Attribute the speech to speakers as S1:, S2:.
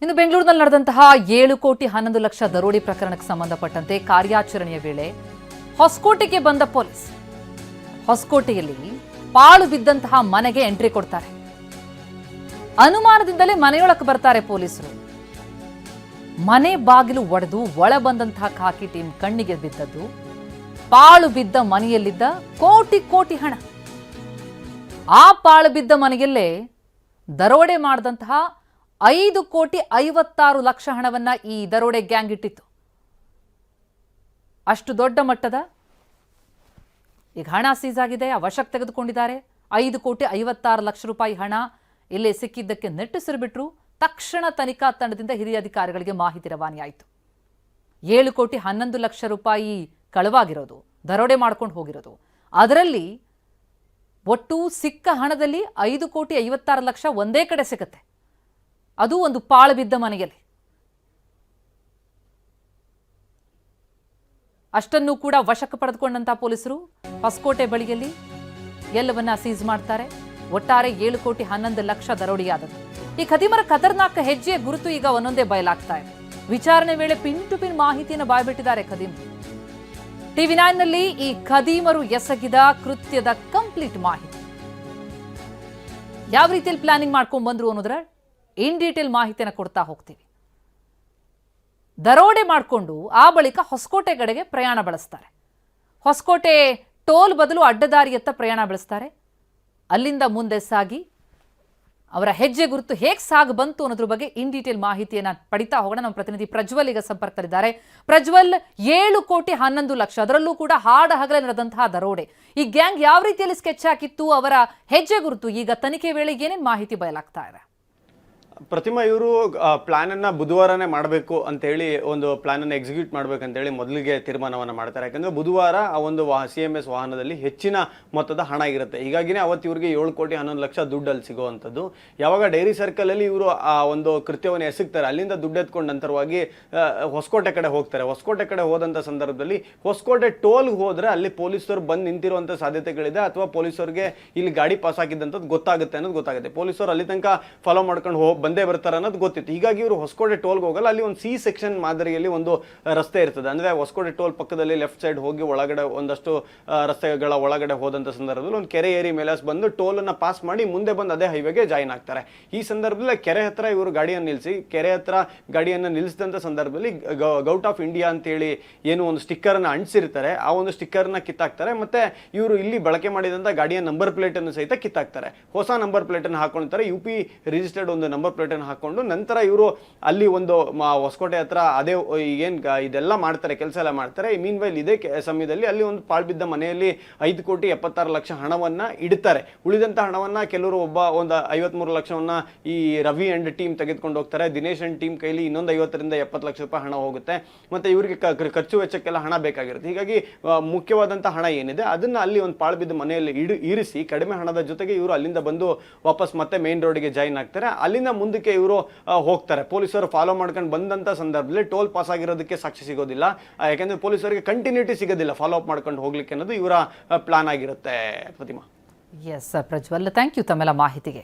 S1: ಇನ್ನು ಬೆಂಗಳೂರಿನಲ್ಲಿ ನಡೆದಂತಹ 7 ಕೋಟಿ 11 ಲಕ್ಷ ದರೋಡೆ ಪ್ರಕರಣಕ್ಕೆ ಸಂಬಂಧಪಟ್ಟಂತೆ ಕಾರ್ಯಾಚರಣೆಯ ವೇಳೆ ಹೊಸಕೋಟೆಗೆ ಬಂದ ಪೊಲೀಸ್ ಹೊಸಕೋಟೆಯಲ್ಲಿ ಪಾಳು ಬಿದ್ದಂತಹ ಮನೆಗೆ ಎಂಟ್ರಿ ಕೊಡ್ತಾರೆ. ಅನುಮಾನದಿಂದಲೇ ಮನೆಯೊಳಕ್ಕೆ ಬರ್ತಾರೆ ಪೊಲೀಸರು. ಮನೆ ಬಾಗಿಲು ಒಡೆದು ಒಳ ಬಂದಂತಹ ಖಾಕಿ ಟೀಮ್ ಕಣ್ಣಿಗೆ ಬಿದ್ದದ್ದು ಪಾಳು ಬಿದ್ದ ಮನೆಯಲ್ಲಿದ್ದ ಕೋಟಿ ಕೋಟಿ ಹಣ. ಆ ಪಾಳು ಬಿದ್ದ ಮನೆಯಲ್ಲೇ ದರೋಡೆ ಮಾಡಿದಂತಹ 5 ಕೋಟಿ 56 ಲಕ್ಷ ಹಣವನ್ನ ಈ ದರೋಡೆ ಗ್ಯಾಂಗ್ ಇಟ್ಟಿತ್ತು. ಅಷ್ಟು ದೊಡ್ಡ ಮಟ್ಟದ ಈಗ ಹಣ ಸೀಸ್ ಆಗಿದೆ, ವಶಕ್ಕೆ ತೆಗೆದುಕೊಂಡಿದ್ದಾರೆ. 5 ಕೋಟಿ 56 ಲಕ್ಷ ರೂಪಾಯಿ ಹಣ ಇಲ್ಲೇ ಸಿಕ್ಕಿದ್ದಕ್ಕೆ ನಿಟ್ಟುಸಿರು ಬಿಟ್ಟರು. ತಕ್ಷಣ ತನಿಖಾ ತಂಡದಿಂದ ಹಿರಿಯ ಅಧಿಕಾರಿಗಳಿಗೆ ಮಾಹಿತಿ ರವಾನೆಯಾಯಿತು. 7 ಕೋಟಿ 11 ಲಕ್ಷ ರೂಪಾಯಿ ಕಳವಾಗಿರೋದು, ದರೋಡೆ ಮಾಡ್ಕೊಂಡು ಹೋಗಿರೋದು. ಅದರಲ್ಲಿ ಒಟ್ಟು ಸಿಕ್ಕ ಹಣದಲ್ಲಿ 5 ಕೋಟಿ 56 ಲಕ್ಷ ಒಂದೇ ಕಡೆ ಸಿಗುತ್ತೆ. ಅದು ಒಂದು ಪಾಳು ಬಿದ್ದ ಮನೆಯಲ್ಲಿ. ಅಷ್ಟನ್ನು ಕೂಡ ವಶಕ್ಕೆ ಪಡೆದುಕೊಂಡಂತಹ ಪೊಲೀಸರು ಹೊಸಕೋಟೆ ಬಳಿಯಲ್ಲಿ ಎಲ್ಲವನ್ನ ಸೀಸ್ ಮಾಡ್ತಾರೆ. ಒಟ್ಟಾರೆ 7 ಕೋಟಿ 11 ಲಕ್ಷ ದರೋಡೆಯಾದದ್ದು. ಈ ಖದೀಮರ ಖತರ್ನಾಕ್ ಹೆಜ್ಜೆಯ ಗುರುತು ಈಗ ಒಂದೊಂದೇ ಬಯಲಾಗ್ತಾ ಇದೆ. ವಿಚಾರಣೆ ವೇಳೆ ಪಿನ್ ಟು ಪಿನ್ ಮಾಹಿತಿಯನ್ನು ಬಾಯ್ಬಿಟ್ಟಿದ್ದಾರೆ ಖದೀಮರು. TV9 ನಲ್ಲಿ ಈ ಖದೀಮರು ಎಸಗಿದ ಕೃತ್ಯದ ಕಂಪ್ಲೀಟ್ ಮಾಹಿತಿ, ಯಾವ ರೀತಿಯಲ್ಲಿ ಪ್ಲಾನಿಂಗ್ ಮಾಡ್ಕೊಂಡು ಬಂದ್ರು ಅನ್ನೋದ್ರ ಇನ್ ಡೀಟೇಲ್ ಮಾಹಿತಿಯನ್ನು ಕೊಡ್ತಾ ಹೋಗ್ತೀವಿ. ದರೋಡೆ ಮಾಡಿಕೊಂಡು ಆ ಬಳಿಕ ಹೊಸಕೋಟೆ ಕಡೆಗೆ ಪ್ರಯಾಣ ಬೆಳೆಸ್ತಾರೆ. ಹೊಸಕೋಟೆ ಟೋಲ್ ಬದಲು ಅಡ್ಡದಾರಿಯತ್ತ ಪ್ರಯಾಣ ಬೆಳೆಸ್ತಾರೆ. ಅಲ್ಲಿಂದ ಮುಂದೆ ಸಾಗಿ ಅವರ ಹೆಜ್ಜೆ ಗುರುತು ಹೇಗೆ ಸಾಗಿ ಬಂತು ಅನ್ನೋದ್ರ ಬಗ್ಗೆ ಇನ್ ಡೀಟೇಲ್ ಮಾಹಿತಿಯನ್ನು ಪಡಿತಾ ಹೋಗೋಣ. ನಮ್ಮ ಪ್ರತಿನಿಧಿ ಪ್ರಜ್ವಲ್ ಈಗ ಸಂಪರ್ಕದಲ್ಲಿದ್ದಾರೆ. ಪ್ರಜ್ವಲ್, 7 ಕೋಟಿ 11 ಲಕ್ಷ, ಅದರಲ್ಲೂ ಕೂಡ ಹಾಡ ಹಗಲೇ ನಡೆದಂತಹ ದರೋಡೆ. ಈ ಗ್ಯಾಂಗ್ ಯಾವ ರೀತಿಯಲ್ಲಿ ಸ್ಕೆಚ್ ಹಾಕಿತ್ತು, ಅವರ ಹೆಜ್ಜೆ ಗುರುತು, ಈಗ ತನಿಖೆ ವೇಳೆ ಏನೇನು ಮಾಹಿತಿ ಬಯಲಾಗ್ತಾ ಇದೆ?
S2: ಪ್ರತಿಮಾ, ಇವರು ಪ್ಲಾನ್ ಅನ್ನ ಬುಧವಾರನೇ ಮಾಡಬೇಕು ಅಂತ ಹೇಳಿ, ಒಂದು ಪ್ಲಾನ್ ಅನ್ನು ಎಕ್ಸಿಕ್ಯೂಟ್ ಮಾಡ್ಬೇಕಂತ ಹೇಳಿ ಮೊದಲಿಗೆ ತೀರ್ಮಾನವನ್ನ ಮಾಡ್ತಾರೆ. ಯಾಕಂದ್ರೆ ಬುಧವಾರ ಆ ಒಂದು CMS ವಾಹನದಲ್ಲಿ ಹೆಚ್ಚಿನ ಮೊತ್ತದ ಹಣ ಇರುತ್ತೆ. ಹೀಗಾಗಿನೇ ಅವತ್ತು ಇವರಿಗೆ 7 ಕೋಟಿ 11 ಲಕ್ಷ ದುಡ್ಡು ಅಲ್ಲಿ ಸಿಗುವಂಥದ್ದು. ಯಾವಾಗ ಡೈರಿ ಸರ್ಕಲ್ ಅಲ್ಲಿ ಇವರು ಆ ಒಂದು ಕೃತ್ಯವನ್ನು ಎಸಗ್ತಾರೆ, ಅಲ್ಲಿಂದ ದುಡ್ಡು ಎತ್ಕೊಂಡು ನಂತರವಾಗಿ ಹೊಸಕೋಟೆ ಕಡೆ ಹೋಗ್ತಾರೆ. ಹೊಸಕೋಟೆ ಕಡೆ ಹೋದಂಥ ಸಂದರ್ಭದಲ್ಲಿ ಹೊಸಕೋಟೆ ಟೋಲ್ಗೆ ಹೋದ್ರೆ ಅಲ್ಲಿ ಪೊಲೀಸರು ಬಂದು ನಿಂತಿರುವಂಥ ಸಾಧ್ಯತೆಗಳಿದೆ, ಅಥವಾ ಪೊಲೀಸರಿಗೆ ಇಲ್ಲಿ ಗಾಡಿ ಪಾಸ್ ಆಗಿದ್ದಂಥದ್ದು ಗೊತ್ತಾಗುತ್ತೆ ಅನ್ನೋದು ಗೊತ್ತಾಗುತ್ತೆ. ಪೊಲೀಸರು ಅಲ್ಲಿ ತನಕ ಫಾಲೋ ಮಾಡ್ಕೊಂಡು ಬಂದೇ ಬರ್ತಾರೆ ಅನ್ನೋದು ಗೊತ್ತಿತ್ತು. ಹೀಗಾಗಿ ಇವರು ಹೊಸಕೋಟೆ ಟೋಲ್ಗೆ ಹೋಗಲ್ಲ. ಅಲ್ಲಿ ಒಂದು C ಸೆಕ್ಷನ್ ಮಾದರಿಯಲ್ಲಿ ಒಂದು ರಸ್ತೆ ಇರ್ತದೆ. ಅಂದ್ರೆ ಹೊಸಕೋಟೆ ಟೋಲ್ ಪಕ್ಕದಲ್ಲಿ ಲೆಫ್ಟ್ ಸೈಡ್ ಹೋಗಿ ಒಳಗಡೆ ಒಂದಷ್ಟು ರಸ್ತೆಗಳ ಒಳಗಡೆ ಹೋದಂಥ ಸಂದರ್ಭದಲ್ಲಿ ಒಂದು ಕೆರೆ ಏರಿ ಮೇಲೆ ಬಂದು ಟೋಲ್ ಅನ್ನ ಪಾಸ್ ಮಾಡಿ ಮುಂದೆ ಬಂದು ಅದೇ ಹೈವೇಗೆ ಜಾಯಿನ್ ಆಗ್ತಾರೆ. ಈ ಸಂದರ್ಭದಲ್ಲಿ ಕೆರೆ ಹತ್ರ ಇವರು ಗಾಡಿಯನ್ನು ನಿಲ್ಲಿಸಿ, ಕೆರೆ ಹತ್ರ ಗಾಡಿಯನ್ನು ನಿಲ್ಲಿಸಿದಂಥ ಸಂದರ್ಭದಲ್ಲಿ ಗೌಟ್ ಆಫ್ ಇಂಡಿಯಾ ಅಂತೇಳಿ ಏನು ಒಂದು ಸ್ಟಿಕ್ಕರ್ ಅನ್ನ ಅಂಟಿಸಿರ್ತಾರೆ, ಆ ಒಂದು ಸ್ಟಿಕ್ಕರ್ ನ ಕಿತ್ತಾಕ್ತಾರೆ. ಮತ್ತೆ ಇವರು ಇಲ್ಲಿ ಬಳಕೆ ಮಾಡಿದಂಥ ಗಾಡಿಯ ನಂಬರ್ ಪ್ಲೇಟ್ ಅನ್ನು ಸಹಿತ ಕಿತ್ತಾಕ್ತಾರೆ. ಹೊಸ ನಂಬರ್ ಪ್ಲೇಟ್ ಅನ್ನು ಹಾಕೊಳ್ತಾರೆ, UP ರಿಜಿಸ್ಟರ್ಡ್ ಒಂದು ನಂಬರ್ ಪ್ಲೇಟ್ ಅನ್ನು ಹಾಕೊಂಡು ನಂತರ ಇವರು ಅಲ್ಲಿ ಒಂದು ಹೊಸಕೋಟೆ ಹತ್ರ ಅದೇ ಏನ್ ಇದೆಲ್ಲ ಮಾಡ್ತಾರೆ, ಕೆಲಸ ಎಲ್ಲ ಮಾಡ್ತಾರೆ. ಮೀನ್ ವೈಲ್ ಇದೇ ಸಮಯದಲ್ಲಿ ಅಲ್ಲಿ ಒಂದು ಪಾಳು ಬಿದ್ದ ಮನೆಯಲ್ಲಿ 5 ಕೋಟಿ 76 ಲಕ್ಷ ಹಣವನ್ನ ಇಡ್ತಾರೆ. ಉಳಿದಂತ ಹಣವನ್ನ ಕೆಲವರು ಒಂದು 53 ಲಕ್ಷವನ್ನ ಈ ರವಿ ಅಂಡ್ ಟೀಮ್ ತೆಗೆದುಕೊಂಡು ಹೋಗ್ತಾರೆ. ದಿನೇಶ್ ಅಂಡ್ ಟೀಮ್ ಕೈಲಿ ಇನ್ನೊಂದು 50 ರಿಂದ 70 ಲಕ್ಷ ರೂಪಾಯಿ ಹಣ ಹೋಗುತ್ತೆ. ಮತ್ತೆ ಇವರಿಗೆ ಖರ್ಚು ವೆಚ್ಚಕ್ಕೆಲ್ಲ ಹಣ ಬೇಕಾಗಿರುತ್ತೆ. ಹೀಗಾಗಿ ಮುಖ್ಯವಾದಂತ ಹಣ ಏನಿದೆ ಅದನ್ನ ಅಲ್ಲಿ ಒಂದು ಪಾಳು ಬಿದ್ದ ಮನೆಯಲ್ಲಿ ಇರಿಸಿ ಕಡಿಮೆ ಹಣದ ಜೊತೆಗೆ ಇವರು ಅಲ್ಲಿಂದ ಬಂದು ವಾಪಸ್ ಮತ್ತೆ ಮೇನ್ ರೋಡ್ಗೆ ಜಾಯಿನ್ ಆಗ್ತಾರೆ. ಅಲ್ಲಿಂದ ಮುಂದಕ್ಕೆ ಇವರು ಹೋಗ್ತಾರೆ. ಪೊಲೀಸರು ಫಾಲೋ ಮಾಡ್ಕೊಂಡು ಬಂದಂತ ಸಂದರ್ಭದಲ್ಲಿ ಟೋಲ್ ಪಾಸ್ ಆಗಿರೋದಕ್ಕೆ ಸಾಕ್ಷಿ ಸಿಗೋದಿಲ್ಲ, ಯಾಕಂದ್ರೆ ಪೊಲೀಸರಿಗೆ ಕಂಟಿನ್ಯೂಟಿ ಸಿಗೋದಿಲ್ಲ ಫಾಲೋ ಅಪ್ ಮಾಡ್ಕೊಂಡು ಹೋಗ್ಲಿಕ್ಕೆ ಅನ್ನೋದು ಇವರ ಪ್ಲಾನ್ ಆಗಿರುತ್ತೆ. ಪ್ರತಿಮಾ.
S1: ಎಸ್ ಪ್ರಜ್ವಲ್, ಥ್ಯಾಂಕ್ ಯು ತಮ್ಮೆಲ್ಲ ಮಾಹಿತಿಗೆ.